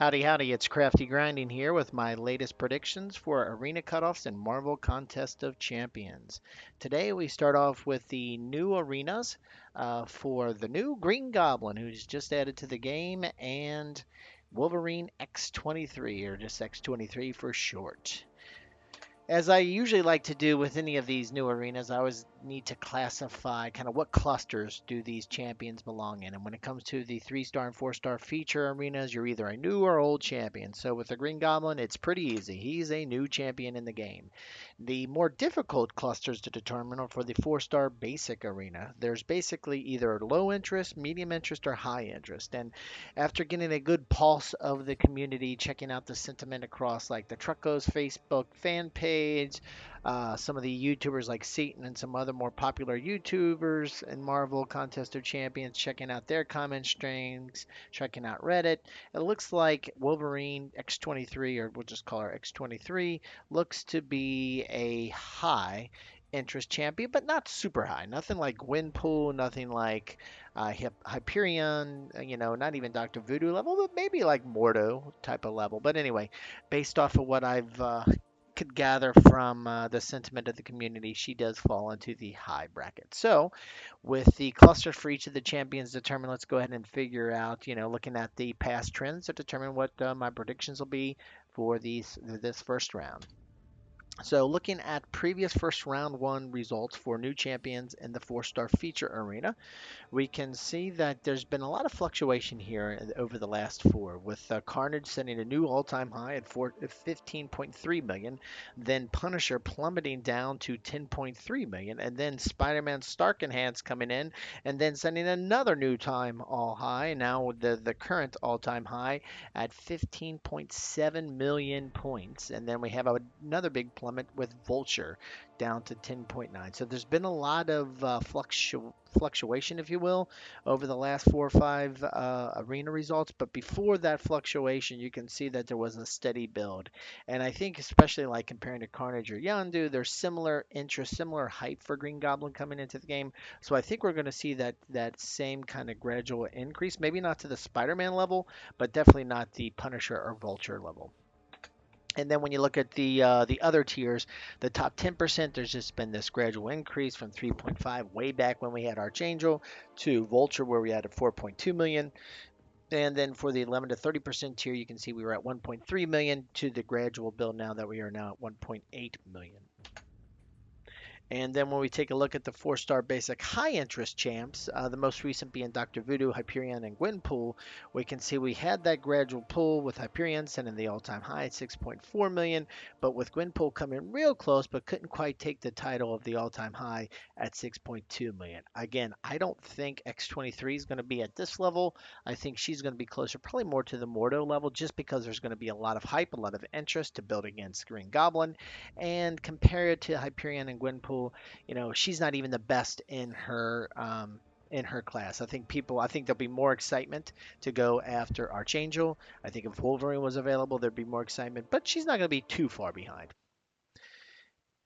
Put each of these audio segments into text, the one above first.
Howdy, howdy, it's Crafty Grinding here with my latest predictions for Arena Cutoffs and Marvel Contest of Champions. Today we start off with the new arenas for the new Green Goblin, who's just added to the game, and Wolverine X-23, or just X-23 for short. As I usually like to do with any of these new arenas, I always need to classify kind of what clusters do these champions belong in. And when it comes to the 3-star and 4-star feature arenas, you're either a new or old champion. So with the Green Goblin, it's pretty easy. He's a new champion in the game. The more difficult clusters to determine are for the 4-star basic arena. There's basically either low interest, medium interest, or high interest. And after getting a good pulse of the community, checking out the sentiment across like the Truckos Facebook fan page, some of the YouTubers like Satan and some other more popular YouTubers and Marvel Contest of Champions, checking out their comment strings, checking out Reddit. It looks like Wolverine X23, or we'll just call her X23, looks to be a high interest champion, but not super high. Nothing like Gwenpool, nothing like Hyperion, not even Dr. Voodoo level, but maybe like Mordo type of level. But anyway, based off of what I've could gather from the sentiment of the community, she does fall into the high bracket. So, with the cluster for each of the champions determined, let's go ahead and figure out, looking at the past trends to determine what my predictions will be for this first round. So, looking at previous first round one results for new champions in the 4-star feature arena, we can see that there's been a lot of fluctuation here over the last four, with Carnage setting a new all-time high at 15.3 million, then Punisher plummeting down to 10.3 million, and then Spider-Man Stark Enhanced coming in, and then setting another new time all high, now the current all-time high at 15.7 million points, and then we have another big plummet with Vulture down to 10.9. So there's been a lot of fluctuation, if you will, over the last 4 or 5 arena results. But before that fluctuation, you can see that there was a steady build. And I think, especially like comparing to Carnage or Yondu, there's similar interest, similar hype for Green Goblin coming into the game. So I think we're going to see that same kind of gradual increase. Maybe not to the Spider-Man level, but definitely not the Punisher or Vulture level. And then when you look at the other tiers, the top 10%, there's just been this gradual increase from 3.5 way back when we had Archangel to Vulture, where we had a 4.2 million. And then for the 11 to 30% tier, you can see we were at 1.3 million to the gradual build now that we are now at 1.8 million. And then when we take a look at the 4-star basic high interest champs, the most recent being Dr. Voodoo, Hyperion, and Gwenpool, we can see we had that gradual pull with Hyperion setting the all-time high at 6.4 million, but with Gwenpool coming real close but couldn't quite take the title of the all-time high at 6.2 million. Again, I don't think X23 is going to be at this level. I think she's going to be closer, probably more to the Mordo level, just because there's going to be a lot of hype, a lot of interest to build against Green Goblin, and compare it to Hyperion and Gwenpool, she's not even the best in her class. I think there'll be more excitement to go after Archangel. I think if Wolverine was available, there'd be more excitement, but she's not going to be too far behind.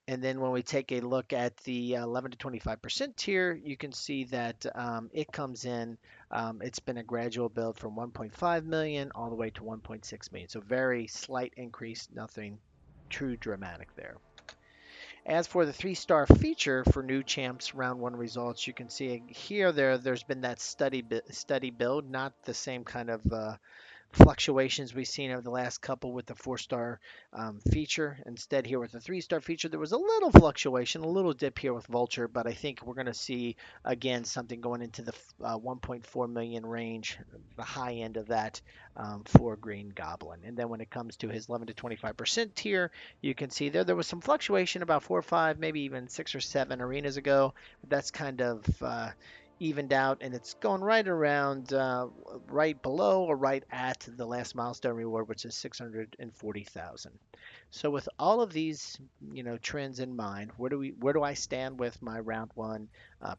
And then when we take a look at the 11 to 25% tier, you can see that it comes in. It's been a gradual build from 1.5 million all the way to 1.6 million. So very slight increase, nothing too dramatic there. As for the 3-star feature for new champs round one results, you can see here there's been that steady build, not the same kind of fluctuations we've seen over the last couple with the 4-star feature. Instead, here with the 3-star feature, there was a little fluctuation, a little dip here with Vulture, but I think we're going to see again something going into the 1.4 million range, the high end of that for Green Goblin. And then when it comes to his 11 to 25% tier, you can see there was some fluctuation about 4 or 5, maybe even 6 or 7 arenas ago. That's kind of evened out, and it's going right around right below or right at the last milestone reward, which is 640,000. So with all of these trends in mind, where do I stand with my round one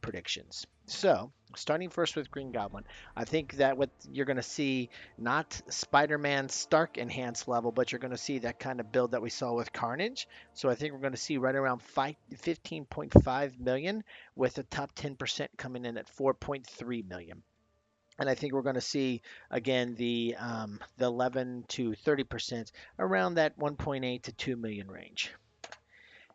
predictions? So starting first with Green Goblin, I think that what you're going to see, not Spider-Man Stark enhanced level, but you're going to see that kind of build that we saw with Carnage. So I think we're going to see right around 15.5 million, with the top 10% coming in at 4.3 million. And I think we're going to see again the 11 to 30% around that 1.8 to 2 million range.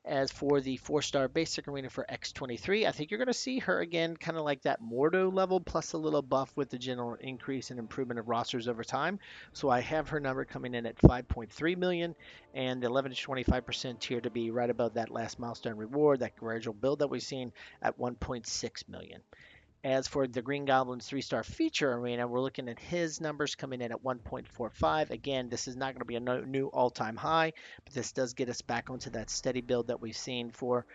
As for the 4-star basic arena for X-23, I think you're going to see her again, kind of like that Mordo level, plus a little buff with the general increase and improvement of rosters over time. So I have her number coming in at 5.3 million, and the 11 to 25% tier to be right above that last milestone reward, that gradual build that we've seen at 1.6 million. As for the Green Goblin's 3-star feature arena, we're looking at his numbers coming in at 1.45. Again, this is not going to be a new all-time high, but this does get us back onto that steady build that we've seen for,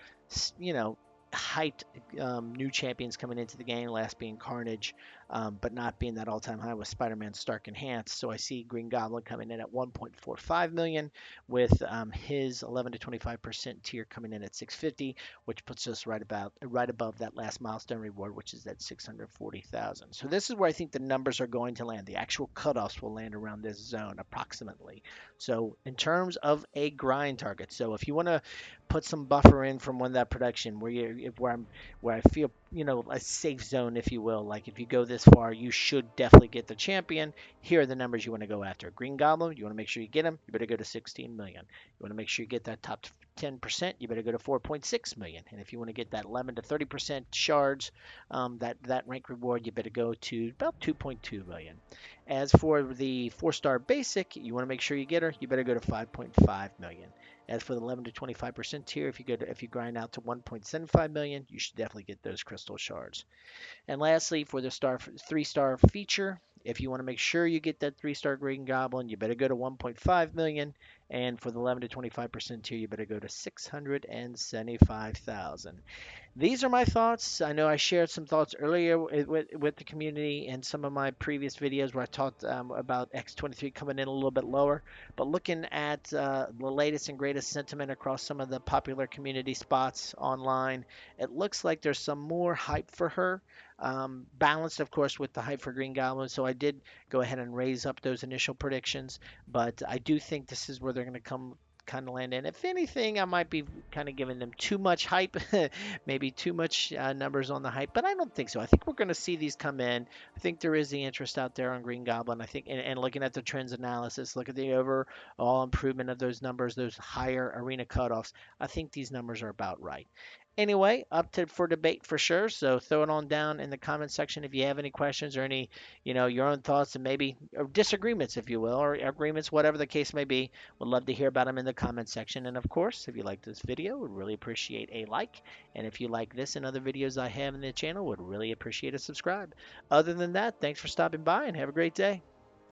you know, hyped new champions coming into the game, last being Carnage, but not being that all-time high with Spider-Man Stark Enhanced. So I see Green Goblin coming in at 1.45 million, with his 11 to 25% tier coming in at 650, which puts us right above that last milestone reward, which is at 640,000. So this is where I think the numbers are going to land. The actual cutoffs will land around this zone approximately. So in terms of a grind target, so if you want to put some buffer in from when that production where I feel, a safe zone, if you will, like if you go this far, you should definitely get the champion. Here are the numbers you want to go after. Green Goblin, you want to make sure you get him, you better go to 16 million. You want to make sure you get that top 10%, you better go to 4.6 million. And if you want to get that 11 to 30% shards, that rank reward, you better go to about 2.2 million. As for the 4-star basic, you want to make sure you get her, you better go to 5.5 million. As for the 11 to 25% tier, if you grind out to 1.75 million, you should definitely get those crystal shards. And lastly, for the 3-star feature, if you want to make sure you get that 3-star Green Goblin, you better go to 1.5 million. And for the 11 to 25% tier, you better go to 675,000. These are my thoughts. I know I shared some thoughts earlier with the community in some of my previous videos where I talked about X-23 coming in a little bit lower. But looking at the latest and greatest sentiment across some of the popular community spots online, it looks like there's some more hype for her. Balanced, of course, with the hype for Green Goblin. So I did go ahead and raise up those initial predictions. But I do think this is where they're going to come kind of land in. If anything, I might be kind of giving them too much hype, maybe too much numbers on the hype, but I don't think so. I think we're going to see these come in. I think there is the interest out there on Green Goblin. I think, and looking at the trends analysis, look at the overall improvement of those numbers, those higher arena cutoffs. I think these numbers are about right. Anyway, up to for debate for sure. So throw it on down in the comment section if you have any questions or any, your own thoughts and maybe or disagreements, if you will, or agreements, whatever the case may be. Would love to hear about them in the comment section. And of course, if you like this video, would really appreciate a like. And if you like this and other videos I have in the channel, would really appreciate a subscribe. Other than that, thanks for stopping by and have a great day.